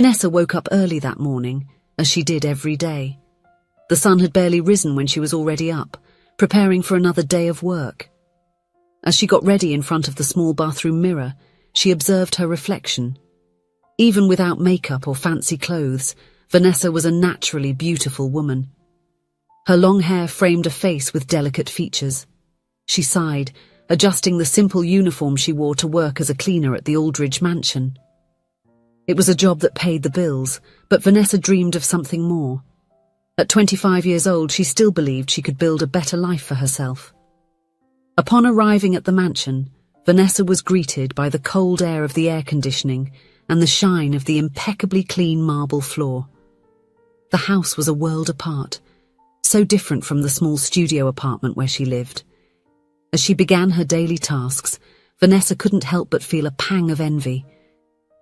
Vanessa woke up early that morning, as she did every day. The sun had barely risen when she was already up, preparing for another day of work. As she got ready in front of the small bathroom mirror, she observed her reflection. Even without makeup or fancy clothes, Vanessa was a naturally beautiful woman. Her long hair framed a face with delicate features. She sighed, adjusting the simple uniform she wore to work as a cleaner at the Aldridge mansion. It was a job that paid the bills, but Vanessa dreamed of something more. At 25 years old, she still believed she could build a better life for herself. Upon arriving at the mansion, Vanessa was greeted by the cold air of the air conditioning and the shine of the impeccably clean marble floor. The house was a world apart, so different from the small studio apartment where she lived. As she began her daily tasks, Vanessa couldn't help but feel a pang of envy.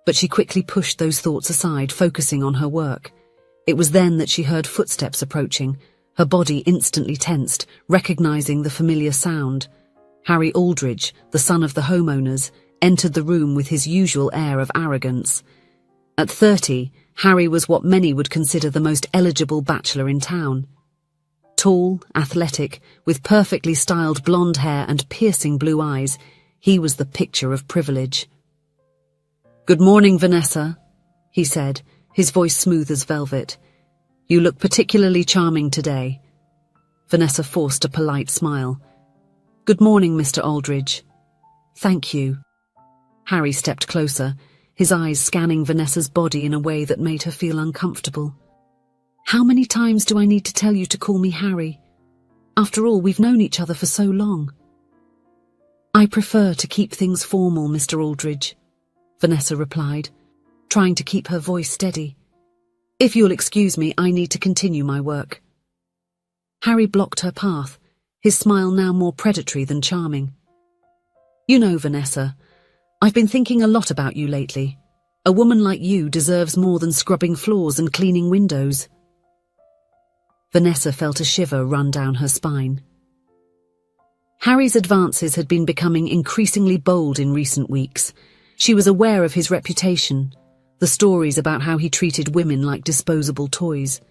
But she quickly pushed those thoughts aside, focusing on her work. It was then that she heard footsteps approaching, her body instantly tensed, recognizing the familiar sound. Harry Aldridge, the son of the homeowners, entered the room with his usual air of arrogance. At 30, Harry was what many would consider the most eligible bachelor in town. Tall, athletic, with perfectly styled blonde hair and piercing blue eyes, he was the picture of privilege. "Good morning, Vanessa," he said, his voice smooth as velvet. "You look particularly charming today." Vanessa forced a polite smile. "Good morning, Mr. Aldridge." "Thank you." Harry stepped closer, his eyes scanning Vanessa's body in a way that made her feel uncomfortable. "How many times do I need to tell you to call me Harry? After all, we've known each other for so long." "I prefer to keep things formal, Mr. Aldridge," Vanessa replied, trying to keep her voice steady. "If you'll excuse me, I need to continue my work." Harry blocked her path, his smile now more predatory than charming. "You know, Vanessa, I've been thinking a lot about you lately. A woman like you deserves more than scrubbing floors and cleaning windows." Vanessa felt a shiver run down her spine. Harry's advances had been becoming increasingly bold in recent weeks. She was aware of his reputation, the stories about how he treated women like disposable toys.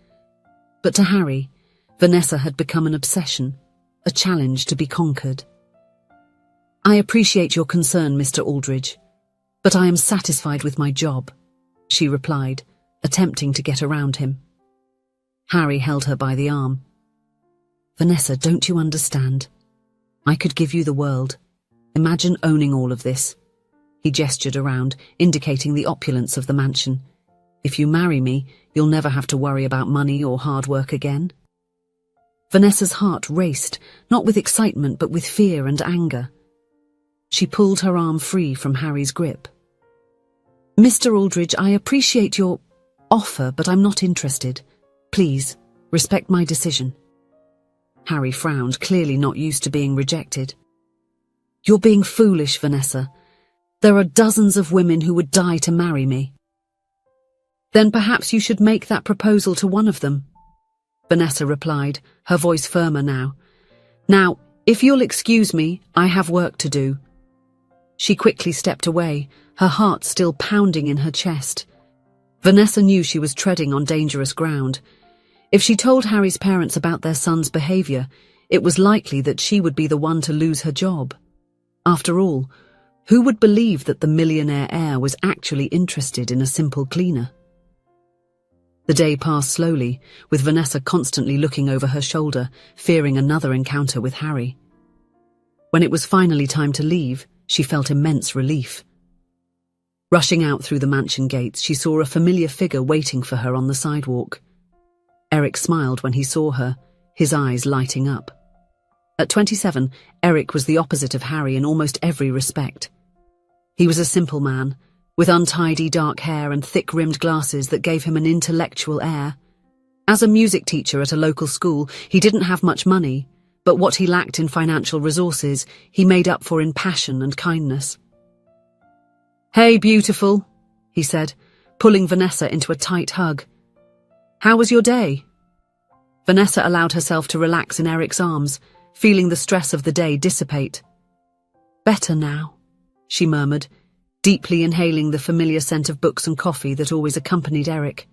But to Harry, Vanessa had become an obsession, a challenge to be conquered. "I appreciate your concern, Mr. Aldridge, but I am satisfied with my job," she replied, attempting to get around him. Harry held her by the arm. "Vanessa, don't you understand? I could give you the world. Imagine owning all of this." He gestured around, indicating the opulence of the mansion. "If you marry me, you'll never have to worry about money or hard work again." Vanessa's heart raced, not with excitement but with fear and anger. She pulled her arm free from Harry's grip. "Mr. Aldridge, I appreciate your offer, but I'm not interested. Please, respect my decision." Harry frowned, clearly not used to being rejected. "You're being foolish, Vanessa. There are dozens of women who would die to marry me." "Then perhaps you should make that proposal to one of them," Vanessa replied, her voice firmer now. "Now, if you'll excuse me, I have work to do." She quickly stepped away, her heart still pounding in her chest. Vanessa knew she was treading on dangerous ground. If she told Harry's parents about their son's behavior, it was likely that she would be the one to lose her job. After all, who would believe that the millionaire heir was actually interested in a simple cleaner? The day passed slowly, with Vanessa constantly looking over her shoulder, fearing another encounter with Harry. When it was finally time to leave, she felt immense relief. Rushing out through the mansion gates, she saw a familiar figure waiting for her on the sidewalk. Eric smiled when he saw her, his eyes lighting up. At 27, Eric was the opposite of Harry in almost every respect. He was a simple man, with untidy dark hair and thick-rimmed glasses that gave him an intellectual air. As a music teacher at a local school, he didn't have much money, but what he lacked in financial resources, he made up for in passion and kindness. "Hey, beautiful," he said, pulling Vanessa into a tight hug. "How was your day?" Vanessa allowed herself to relax in Eric's arms, feeling the stress of the day dissipate. "Better now," she murmured, deeply inhaling the familiar scent of books and coffee that always accompanied Eric.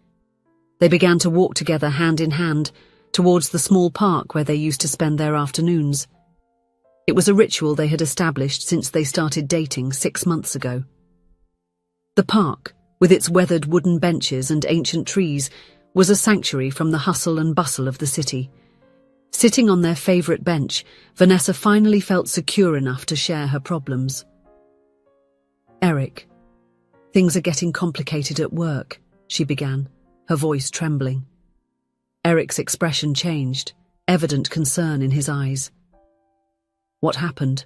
They began to walk together hand in hand towards the small park where they used to spend their afternoons. It was a ritual they had established since they started dating 6 months ago. The park, with its weathered wooden benches and ancient trees, was a sanctuary from the hustle and bustle of the city. Sitting on their favorite bench, Vanessa finally felt secure enough to share her problems. "Eric, things are getting complicated at work," she began, her voice trembling. Eric's expression changed, evident concern in his eyes. "What happened?"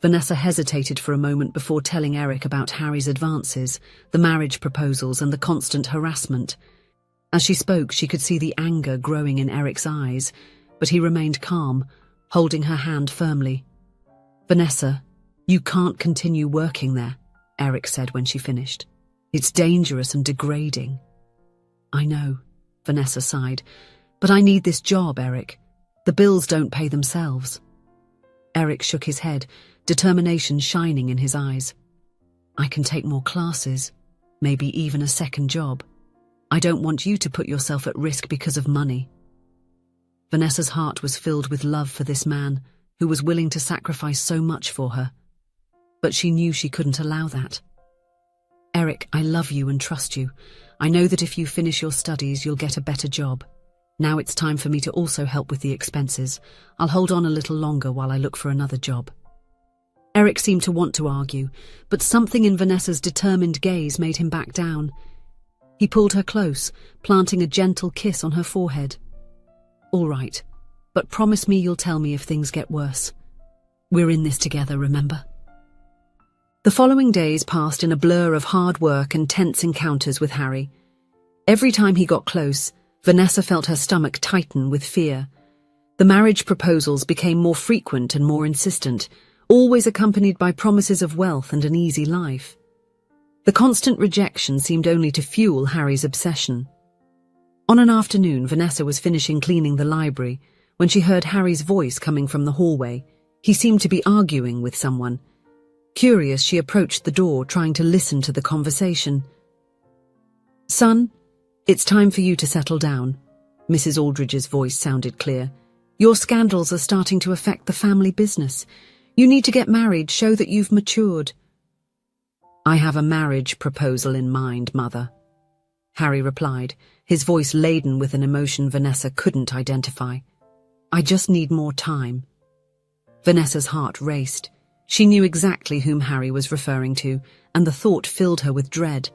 Vanessa hesitated for a moment before telling Eric about Harry's advances, the marriage proposals, and the constant harassment. As she spoke, she could see the anger growing in Eric's eyes, but he remained calm, holding her hand firmly. "Vanessa, you can't continue working there," Eric said when she finished. "It's dangerous and degrading." "I know," Vanessa sighed, "but I need this job, Eric. The bills don't pay themselves." Eric shook his head, determination shining in his eyes. "I can take more classes, maybe even a second job. I don't want you to put yourself at risk because of money." Vanessa's heart was filled with love for this man, who was willing to sacrifice so much for her. But she knew she couldn't allow that. "Eric, I love you and trust you. I know that if you finish your studies, you'll get a better job. Now it's time for me to also help with the expenses. I'll hold on a little longer while I look for another job." Eric seemed to want to argue, but something in Vanessa's determined gaze made him back down. He pulled her close, planting a gentle kiss on her forehead. "All right, but promise me you'll tell me if things get worse. We're in this together, remember?" The following days passed in a blur of hard work and tense encounters with Harry. Every time he got close, Vanessa felt her stomach tighten with fear. The marriage proposals became more frequent and more insistent, always accompanied by promises of wealth and an easy life. The constant rejection seemed only to fuel Harry's obsession. On an afternoon, Vanessa was finishing cleaning the library when she heard Harry's voice coming from the hallway. He seemed to be arguing with someone. Curious, she approached the door, trying to listen to the conversation. "Son, it's time for you to settle down." Mrs. Aldridge's voice sounded clear. "Your scandals are starting to affect the family business. You need to get married, show that you've matured." "I have a marriage proposal in mind, Mother," Harry replied, his voice laden with an emotion Vanessa couldn't identify. "I just need more time." Vanessa's heart raced. She knew exactly whom Harry was referring to, and the thought filled her with dread.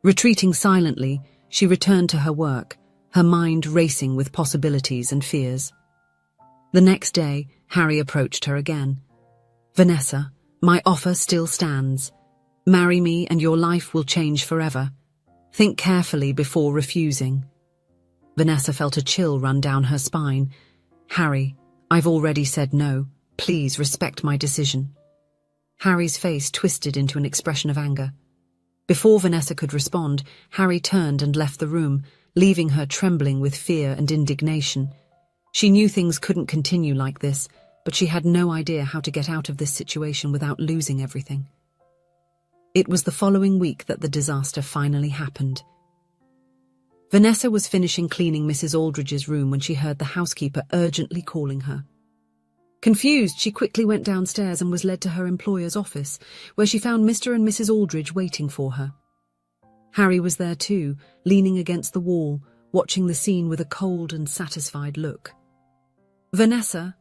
Retreating silently, she returned to her work, her mind racing with possibilities and fears. The next day, Harry approached her again. "Vanessa, my offer still stands. Marry me and your life will change forever. Think carefully before refusing." Vanessa felt a chill run down her spine. "Harry, I've already said no. Please respect my decision." Harry's face twisted into an expression of anger. Before Vanessa could respond, Harry turned and left the room, leaving her trembling with fear and indignation. She knew things couldn't continue like this, but she had no idea how to get out of this situation without losing everything. It was the following week that the disaster finally happened. Vanessa was finishing cleaning Mrs. Aldridge's room when she heard the housekeeper urgently calling her. Confused, she quickly went downstairs and was led to her employer's office, where she found Mr. and Mrs. Aldridge waiting for her. Harry was there too, leaning against the wall, watching the scene with a cold and satisfied look. "Vanessa,"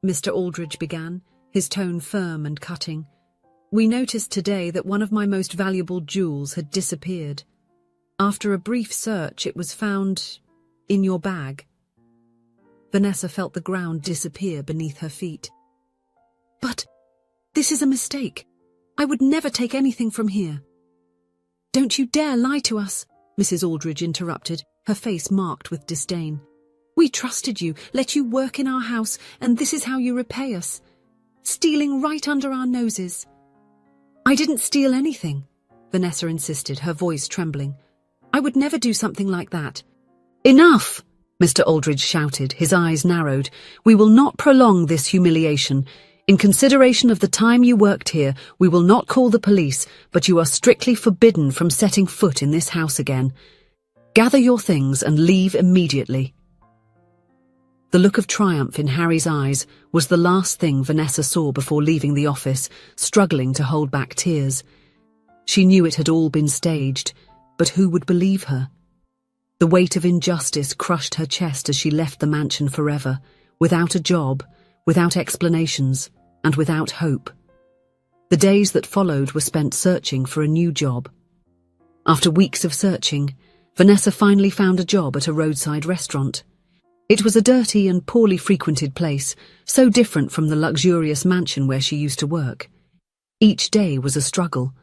Mr. Aldridge began, his tone firm and cutting, "we noticed today that one of my most valuable jewels had disappeared. After a brief search, it was found in your bag." Vanessa felt the ground disappear beneath her feet. "But this is a mistake. I would never take anything from here." "Don't you dare lie to us," Mrs. Aldridge interrupted, her face marked with disdain. "We trusted you, let you work in our house, and this is how you repay us. Stealing right under our noses." "I didn't steal anything," Vanessa insisted, her voice trembling. "I would never do something like that." "Enough!" Mr. Aldridge shouted, his eyes narrowed. "We will not prolong this humiliation. In consideration of the time you worked here, we will not call the police, but you are strictly forbidden from setting foot in this house again. Gather your things and leave immediately." The look of triumph in Harry's eyes was the last thing Vanessa saw before leaving the office, struggling to hold back tears. She knew it had all been staged, but who would believe her? The weight of injustice crushed her chest as she left the mansion forever, without a job, without explanations, and without hope. The days that followed were spent searching for a new job. After weeks of searching, Vanessa finally found a job at a roadside restaurant. It was a dirty and poorly frequented place, so different from the luxurious mansion where she used to work. Each day was a struggle,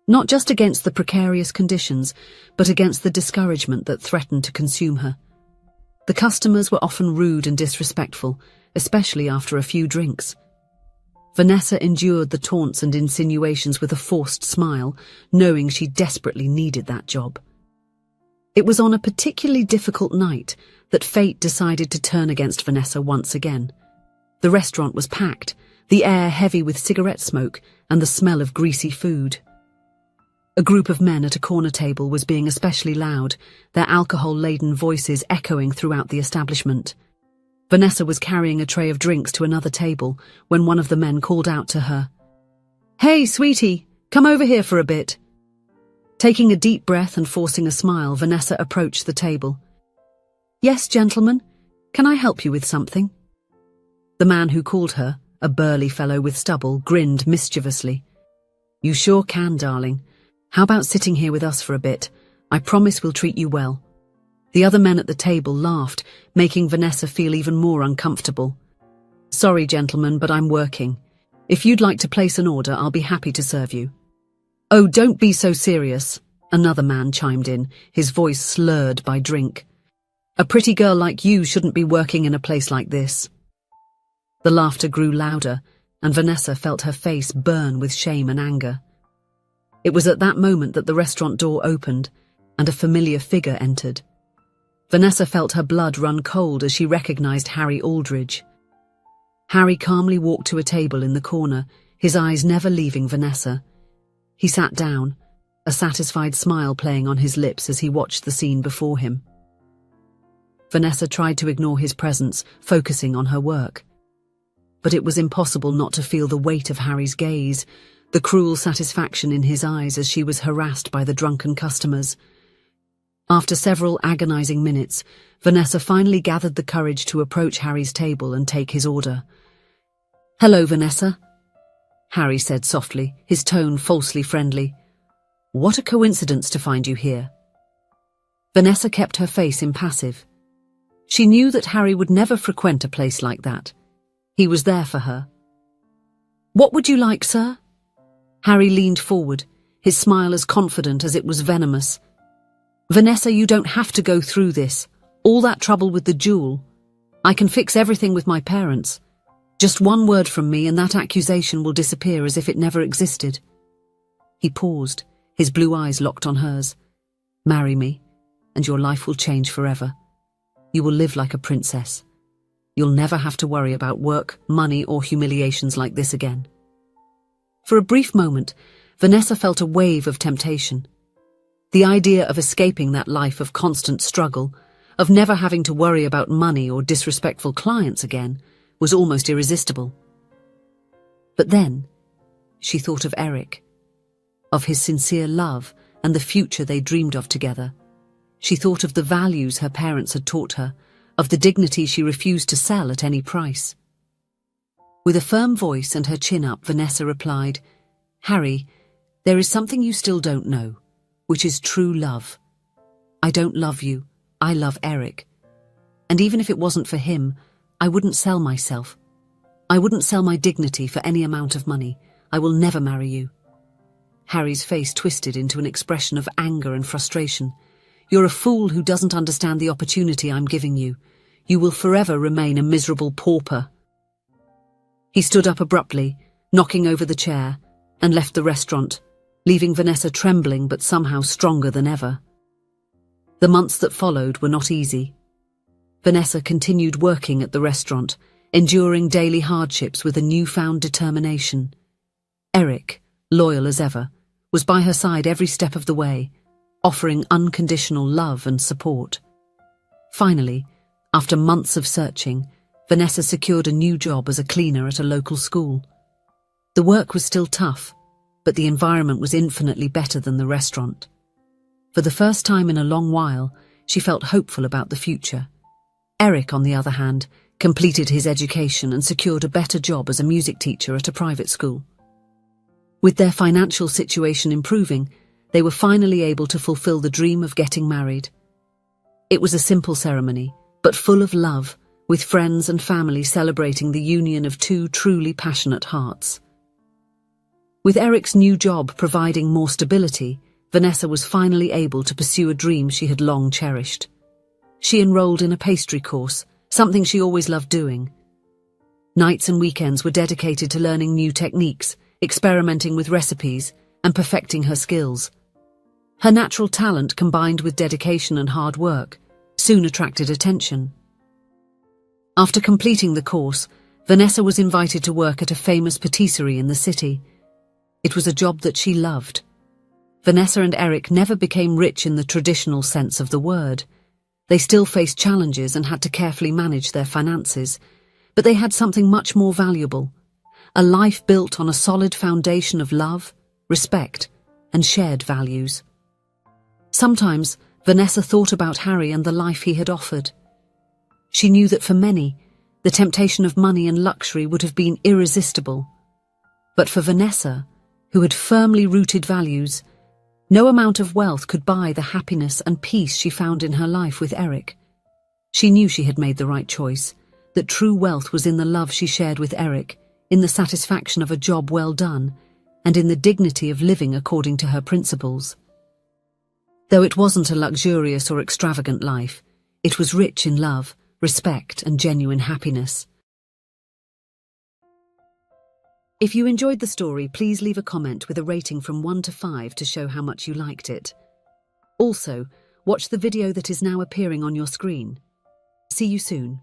not just against the precarious conditions, but against the discouragement that threatened to consume her. The customers were often rude and disrespectful, especially after a few drinks. Vanessa endured the taunts and insinuations with a forced smile, knowing she desperately needed that job. It was on a particularly difficult night that fate decided to turn against Vanessa once again. The restaurant was packed, the air heavy with cigarette smoke and the smell of greasy food. A group of men at a corner table was being especially loud, their alcohol-laden voices echoing throughout the establishment. Vanessa was carrying a tray of drinks to another table when one of the men called out to her, "Hey, sweetie, come over here for a bit." Taking a deep breath and forcing a smile, Vanessa approached the table. "Yes, gentlemen, can I help you with something?" The man who called her, a burly fellow with stubble, grinned mischievously. "You sure can, darling. How about sitting here with us for a bit? I promise we'll treat you well." The other men at the table laughed, making Vanessa feel even more uncomfortable. "Sorry, gentlemen, but I'm working. If you'd like to place an order, I'll be happy to serve you." "Oh, don't be so serious," another man chimed in, his voice slurred by drink. "A pretty girl like you shouldn't be working in a place like this." The laughter grew louder, and Vanessa felt her face burn with shame and anger. It was at that moment that the restaurant door opened, and a familiar figure entered. Vanessa felt her blood run cold as she recognized Harry Aldridge. Harry calmly walked to a table in the corner, his eyes never leaving Vanessa. He sat down, a satisfied smile playing on his lips as he watched the scene before him. Vanessa tried to ignore his presence, focusing on her work. But it was impossible not to feel the weight of Harry's gaze, the cruel satisfaction in his eyes as she was harassed by the drunken customers. After several agonizing minutes, Vanessa finally gathered the courage to approach Harry's table and take his order. "Hello, Vanessa," Harry said softly, his tone falsely friendly. "What a coincidence to find you here." Vanessa kept her face impassive. She knew that Harry would never frequent a place like that. He was there for her. "What would you like, sir?" Harry leaned forward, his smile as confident as it was venomous. "Vanessa, you don't have to go through this. All that trouble with the jewel. I can fix everything with my parents. Just one word from me and that accusation will disappear as if it never existed." He paused, his blue eyes locked on hers. "Marry me, and your life will change forever. You will live like a princess. You'll never have to worry about work, money, or humiliations like this again." For a brief moment, Vanessa felt a wave of temptation. The idea of escaping that life of constant struggle, of never having to worry about money or disrespectful clients again, was almost irresistible. But then, she thought of Eric, of his sincere love and the future they dreamed of together. She thought of the values her parents had taught her, of the dignity she refused to sell at any price. With a firm voice and her chin up, Vanessa replied, "Harry, there is something you still don't know, which is true love. I don't love you, I love Eric. And even if it wasn't for him, I wouldn't sell myself. I wouldn't sell my dignity for any amount of money. I will never marry you." Harry's face twisted into an expression of anger and frustration. "You're a fool who doesn't understand the opportunity I'm giving you. You will forever remain a miserable pauper." He stood up abruptly, knocking over the chair, and left the restaurant, leaving Vanessa trembling but somehow stronger than ever. The months that followed were not easy. Vanessa continued working at the restaurant, enduring daily hardships with a newfound determination. Eric, loyal as ever, was by her side every step of the way, offering unconditional love and support. Finally, after months of searching, Vanessa secured a new job as a cleaner at a local school. The work was still tough, but the environment was infinitely better than the restaurant. For the first time in a long while, she felt hopeful about the future. Eric, on the other hand, completed his education and secured a better job as a music teacher at a private school. With their financial situation improving, they were finally able to fulfill the dream of getting married. It was a simple ceremony, but full of love, with friends and family celebrating the union of two truly passionate hearts. With Eric's new job providing more stability, Vanessa was finally able to pursue a dream she had long cherished. She enrolled in a pastry course, something she always loved doing. Nights and weekends were dedicated to learning new techniques, experimenting with recipes, and perfecting her skills. Her natural talent, combined with dedication and hard work, soon attracted attention. After completing the course, Vanessa was invited to work at a famous patisserie in the city. It was a job that she loved. Vanessa and Eric never became rich in the traditional sense of the word. They still faced challenges and had to carefully manage their finances, but they had something much more valuable: a life built on a solid foundation of love, respect, and shared values. Sometimes Vanessa thought about Harry and the life he had offered. She knew that for many, the temptation of money and luxury would have been irresistible. But for Vanessa, who had firmly rooted values, no amount of wealth could buy the happiness and peace she found in her life with Eric. She knew she had made the right choice, that true wealth was in the love she shared with Eric, in the satisfaction of a job well done, and in the dignity of living according to her principles. Though it wasn't a luxurious or extravagant life, it was rich in love, respect, and genuine happiness. If you enjoyed the story, please leave a comment with a rating from 1 to 5 to show how much you liked it. Also, watch the video that is now appearing on your screen. See you soon.